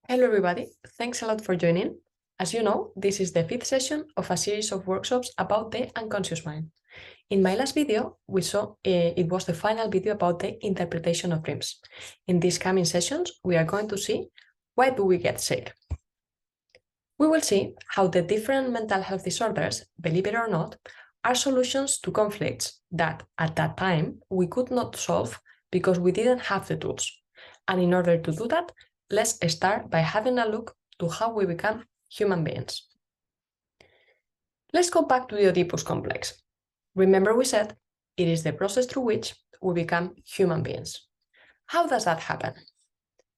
Hello everybody, thanks a lot for joining. As you know, this is the fifth session of a series of workshops about the unconscious mind. In my last video, we saw it was the final video about the interpretation of dreams. In these coming sessions, we are going to see why do we get sick. We will see how the different mental health disorders, believe it or not, are solutions to conflicts that at that time we could not solve because we didn't have the tools. And in order to do that, let's start by having a look to how we become human beings. Let's go back to the Oedipus complex. Remember we said it is the process through which we become human beings. How does that happen?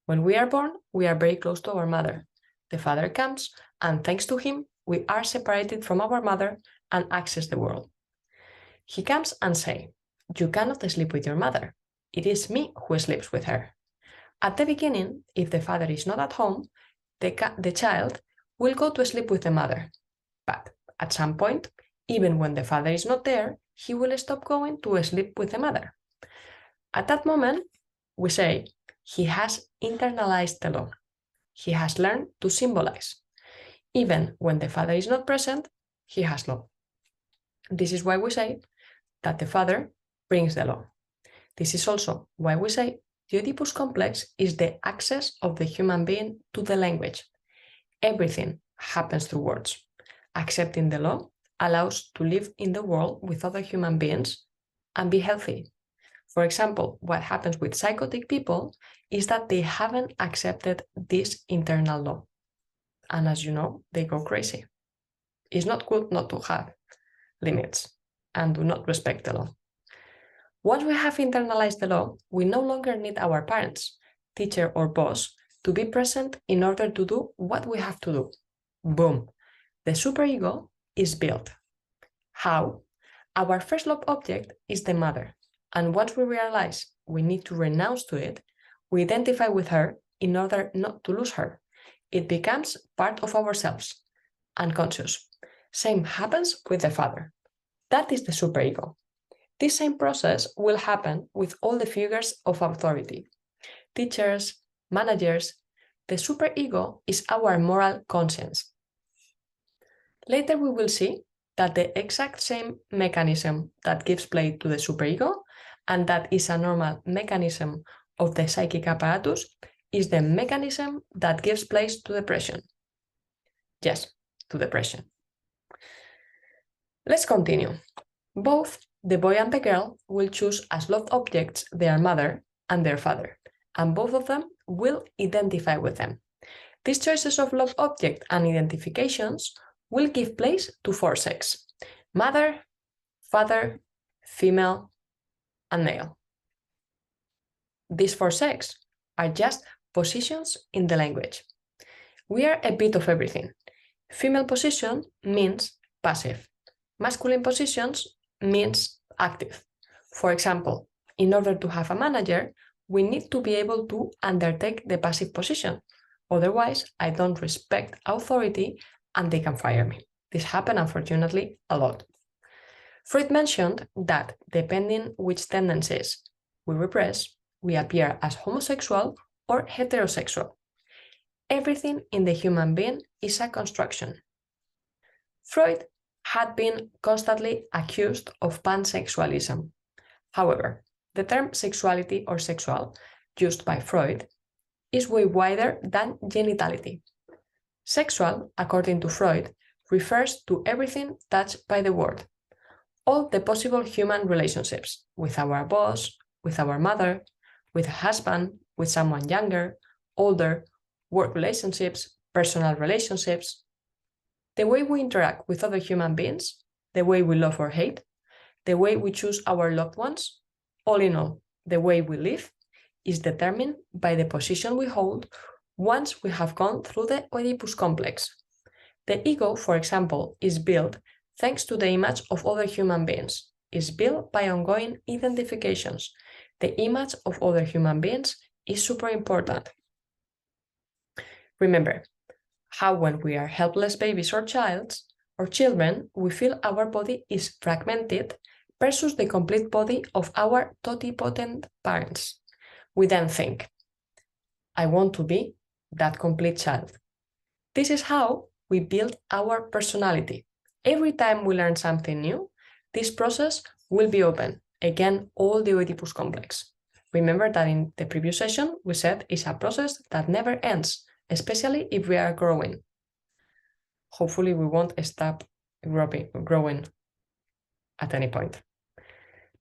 When we are born, we are very close to our mother. The father comes, and thanks to him, we are separated from our mother and access the world. He comes and says, "You cannot sleep with your mother. It is me who sleeps with her." At the beginning, if the father is not at home, the child will go to sleep with the mother. But at some point, even when the father is not there, he will stop going to sleep with the mother. At that moment, we say he has internalized the law. He has learned to symbolize. Even when the father is not present, he has law. This is why we say that the father brings the law. This is also why we say the Oedipus complex is the access of the human being to the language. Everything happens through words. Accepting the law allows to live in the world with other human beings and be healthy. For example, what happens with psychotic people is that they haven't accepted this internal law. And as you know, they go crazy. It's not good not to have limits and do not respect the law. Once we have internalized the law, we no longer need our parents, teacher, or boss to be present in order to do what we have to do. Boom! The superego is built. How? Our first love object is the mother, and once we realize we need to renounce to it, we identify with her in order not to lose her. It becomes part of ourselves, unconscious. Same happens with the father. That is the superego. This same process will happen with all the figures of authority. Teachers, managers. The superego is our moral conscience. Later we will see that the exact same mechanism that gives play to the superego, and that is a normal mechanism of the psychic apparatus, is the mechanism that gives place to depression. Yes, to depression. Let's continue. Both the boy and the girl will choose as love objects their mother and their father, and both of them will identify with them. These choices of love object and identifications will give place to four sexes: mother, father, female, and male. These four sexes are just positions in the language. We are a bit of everything. Female position means passive. Masculine positions means active. For example, in order to have a manager, we need to be able to undertake the passive position. Otherwise, I don't respect authority and they can fire me. This happens, unfortunately, a lot. Freud mentioned that depending which tendencies we repress, we appear as homosexual or heterosexual. Everything in the human being is a construction. Freud had been constantly accused of pansexualism. However, the term sexuality or sexual, used by Freud, is way wider than genitality. Sexual, according to Freud, refers to everything touched by the word. All the possible human relationships with our boss, with our mother, with a husband, with someone younger, older, work relationships, personal relationships. The way we interact with other human beings, the way we love or hate, the way we choose our loved ones, all in all, the way we live is determined by the position we hold once we have gone through the Oedipus complex. The ego, for example, is built thanks to the image of other human beings, is built by ongoing identifications. The image of other human beings is super important. Remember how when we are helpless babies or children, we feel our body is fragmented versus the complete body of our totipotent parents. We then think, I want to be that complete child. This is how we build our personality. Every time we learn something new, this process will be open. Again, all the Oedipus complex. Remember that in the previous session, we said it's a process that never ends, especially if we are growing. Hopefully, we won't stop growing at any point.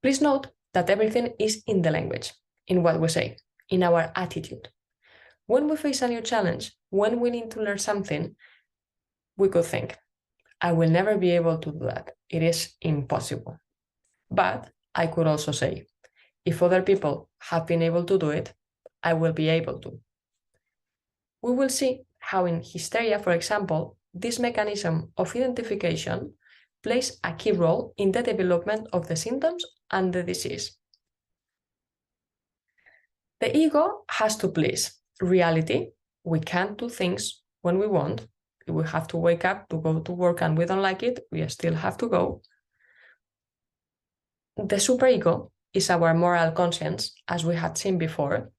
Please note that everything is in the language, in what we say, in our attitude. When we face a new challenge, when we need to learn something, we could think, I will never be able to do that. It is impossible. But I could also say, if other people have been able to do it, I will be able to. We will see how in hysteria, for example, this mechanism of identification plays a key role in the development of the symptoms and the disease. The ego has to please reality. We can't do things when we want. We have to wake up to go to work and we don't like it, we still have to go. The superego is our moral conscience, as we had seen before.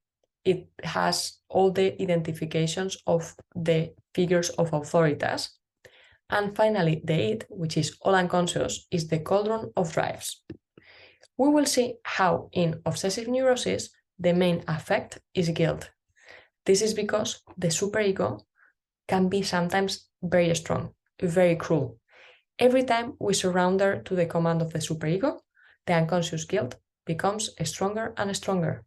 It has all the identifications of the figures of authorities. And finally, the id, which is all unconscious, is the cauldron of drives. We will see how in obsessive neurosis, the main affect is guilt. This is because the superego can be sometimes very strong, very cruel. Every time we surrender to the command of the superego, the unconscious guilt becomes stronger and stronger.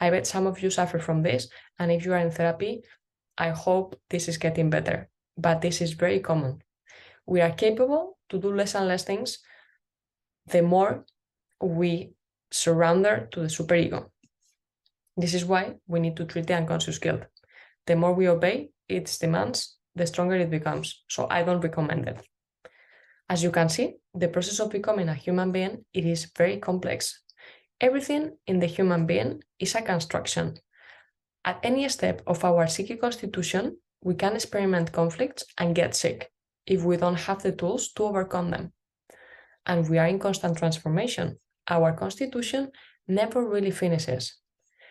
I bet some of you suffer from this, and if you are in therapy, I hope this is getting better, but this is very common. We are capable to do less and less things the more we surrender to the superego. This is why we need to treat the unconscious guilt. The more we obey its demands, the stronger it becomes. So I don't recommend it. As you can see, the process of becoming a human being, it is very complex. Everything in the human being is a construction. At any step of our psychic constitution, we can experiment conflicts and get sick if we don't have the tools to overcome them. And we are in constant transformation. Our constitution never really finishes.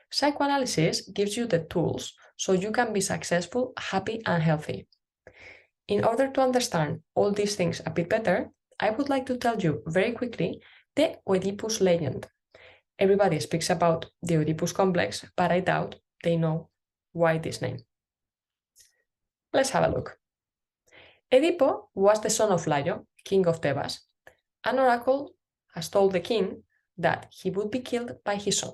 Psychoanalysis gives you the tools so you can be successful, happy, and healthy. In order to understand all these things a bit better, I would like to tell you very quickly the Oedipus legend. Everybody speaks about the Oedipus complex, but I doubt they know why this name. Let's have a look. Edipo was the son of Laio, king of Thebes. An oracle has told the king that he would be killed by his son.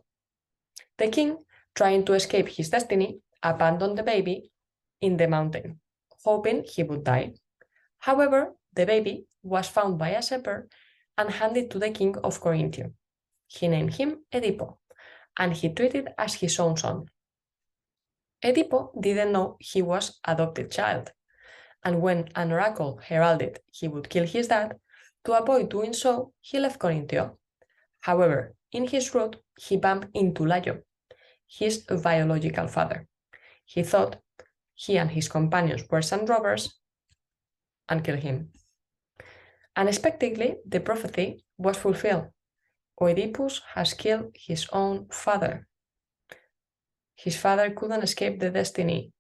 The king, trying to escape his destiny, abandoned the baby in the mountain, hoping he would die. However, the baby was found by a shepherd and handed to the king of Corinthia. He named him Edipo, and he treated as his own son. Edipo didn't know he was an adopted child, and when an oracle heralded he would kill his dad, to avoid doing so, he left Corinthia. However, in his route, he bumped into Laio, his biological father. He thought he and his companions were some robbers and killed him. Unexpectedly, the prophecy was fulfilled. Oedipus has killed his own father. His father couldn't escape the destiny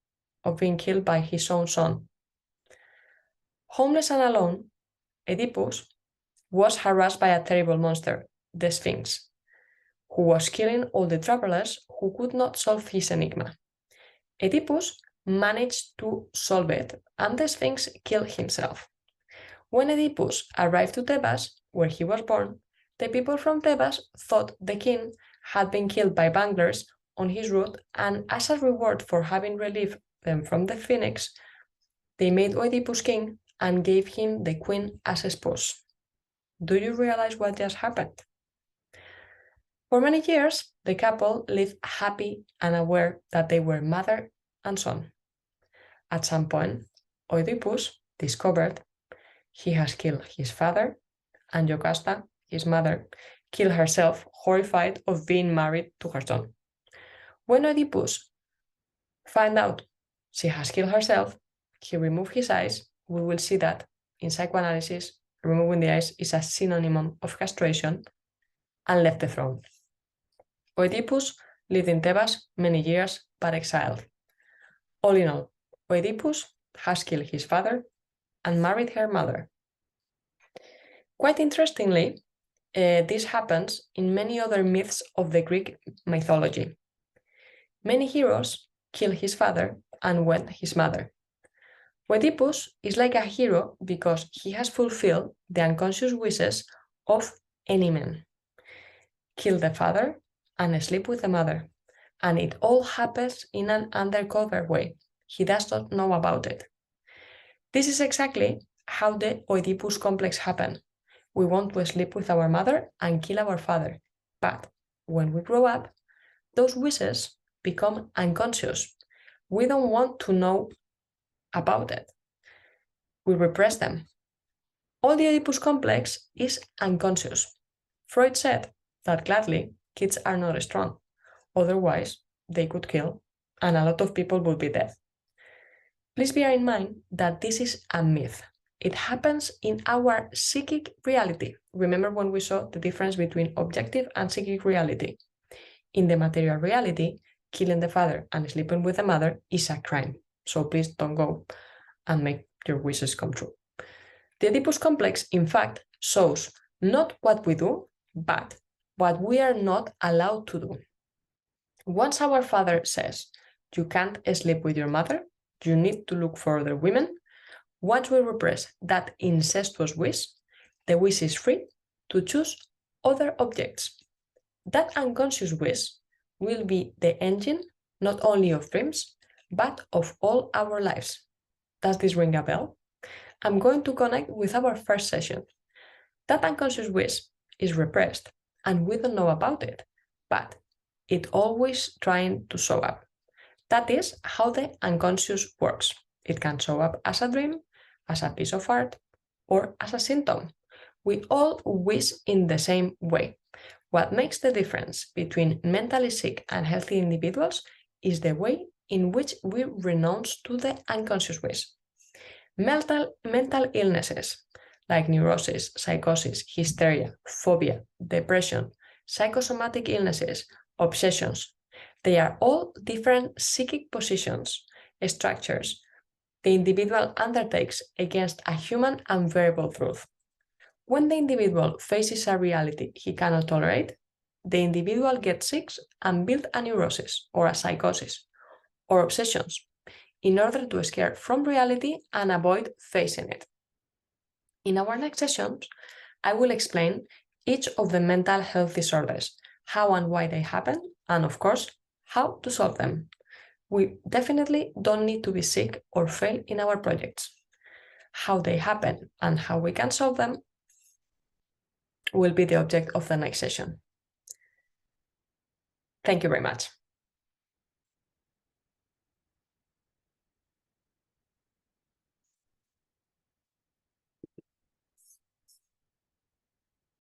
of being killed by his own son. Homeless and alone, Oedipus was harassed by a terrible monster, the Sphinx, who was killing all the travelers who could not solve his enigma. Oedipus managed to solve it, and the Sphinx killed himself. When Oedipus arrived to Thebes, where he was born, the people from Thebes thought the king had been killed by bunglers on his route, and as a reward for having relieved them from the phoenix, they made Oedipus king and gave him the queen as a spouse. Do you realize what just happened? For many years, the couple lived happy and aware that they were mother and son. At some point, Oedipus discovered he has killed his father, and Jocasta, his mother, killed herself, horrified of being married to her son. When Oedipus found out she has killed herself, he removed his eyes. We will see that in psychoanalysis, removing the eyes is a synonym of castration, and left the throne. Oedipus lived in Thebes many years, but exiled. All in all, Oedipus has killed his father and married her mother. Quite interestingly, this happens in many other myths of the Greek mythology. Many heroes kill his father and wed his mother. Oedipus is like a hero because he has fulfilled the unconscious wishes of any man. Kill the father and sleep with the mother, and it all happens in an undercover way. He does not know about it. This is exactly how the Oedipus complex happened. We want to sleep with our mother and kill our father, but when we grow up, those wishes become unconscious. We don't want to know about it. We repress them. All the Oedipus complex is unconscious. Freud said that gladly kids are not strong. Otherwise, they could kill, and a lot of people would be dead. Please bear in mind that this is a myth. It happens in our psychic reality. Remember when we saw the difference between objective and psychic reality? In the material reality, killing the father and sleeping with the mother is a crime. So please don't go and make your wishes come true. The Oedipus complex, in fact, shows not what we do, but what we are not allowed to do. Once our father says, you can't sleep with your mother, you need to look for other women, once we repress that incestuous wish, the wish is free to choose other objects. That unconscious wish will be the engine not only of dreams, but of all our lives. Does this ring a bell? I'm going to connect with our first session. That unconscious wish is repressed, and we don't know about it, but it's always trying to show up. That is how the unconscious works. It can show up as a dream, as a piece of art, or as a symptom. We all wish in the same way. What makes the difference between mentally sick and healthy individuals is the way in which we renounce to the unconscious wish. Mental illnesses like neurosis, psychosis, hysteria, phobia, depression, psychosomatic illnesses, obsessions, they are all different psychic positions, structures the individual undertakes against a human and variable truth. When the individual faces a reality he cannot tolerate, the individual gets sick and builds a neurosis or a psychosis or obsessions in order to escape from reality and avoid facing it. In our next sessions, I will explain each of the mental health disorders, how and why they happen, and of course, how to solve them. We definitely don't need to be sick or fail in our projects. How they happen and how we can solve them will be the object of the next session. Thank you very much.